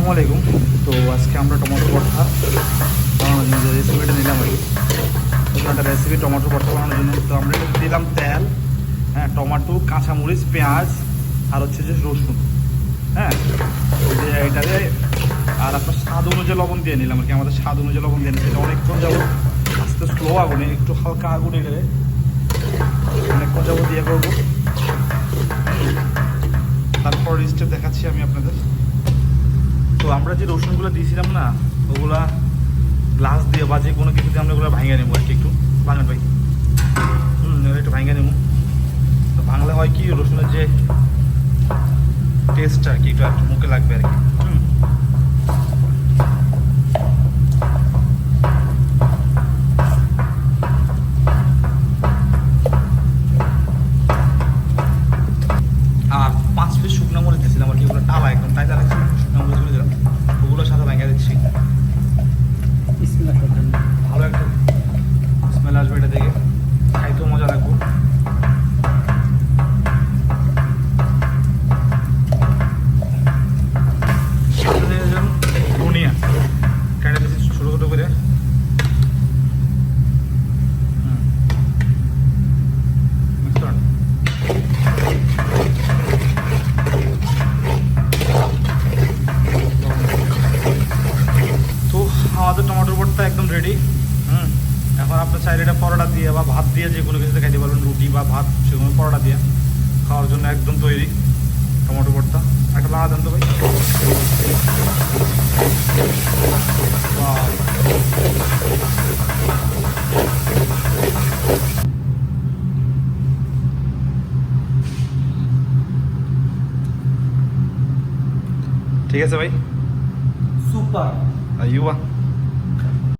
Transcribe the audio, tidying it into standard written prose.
আসসালামু আলাইকুম। তো আজকে আমরা টমেটো ভর্তা বানানোর জন্য যে রেসিপিটা নিলাম আর কি, একটা রেসিপি টমেটো ভর্তা বানানোর জন্য। তো আমরা দিলাম তেল, হ্যাঁ, টমেটো, কাঁচামরিচ, পেঁয়াজ আর হচ্ছে যে রসুন, হ্যাঁ, যে এইটাতে আর আপনার স্বাদ অনুযায়ী লবণ দিয়ে নিলাম আর কি। আমাদের স্বাদ অনুযায়ী লবণ দিয়ে নিচ্ছি। এটা অনেকক্ষণ যাবো আস্তে স্লো আগুনে, একটু হালকা আগুনে গেলে অনেকক্ষণ যাবো দিয়ে করবো। তারপর স্টেপ দেখাচ্ছি আমি আপনাদের। তো আমরা যে রসুনগুলো দিয়েছিলাম না, ওগুলা গ্লাস দিয়ে বা যে কোনো কিছু দিয়ে আমরা ওগুলো ভাঙিয়ে নেবো আর কি। একটু ভাঙেন ভাই, একটু ভাঙিয়ে নেবো। তো ভাঙলে হয় কি, রসুনের যে টেস্টটা আর কি একটু মুখে লাগবে আর কি। আর 5 পিস শুকনো মরিচ দিয়েছিলাম আর কি, ওগুলো টালা একদম টাইলা লাগছে। শুকনো মরিচগুলো দিলাম, ওগুলোর সাথে ভাঙিয়ে দিচ্ছি। ভালো একটা স্মেল আসবে এটা থেকে, খাইতেও মজা লাগবে। ধনিয়া কেটে দিচ্ছি ছোটো ছোটো করে। তো আমাদের টমেটোর ভর্তা একদম রেডি। এখন আপনার চাইলে এটা পরোটা দিয়ে বা ভাত দিয়ে যে কোনো কিছুতে খাইতে পারবেন, রুটি বা ভাত, সেগুলো পরোটা দিয়ে খাওয়ার জন্য একদম তৈরি টমেটো ভর্তা। একটা লাড়া দেন তো ভাই। ঠিক আছে ভাই, সুপার। ইউবা।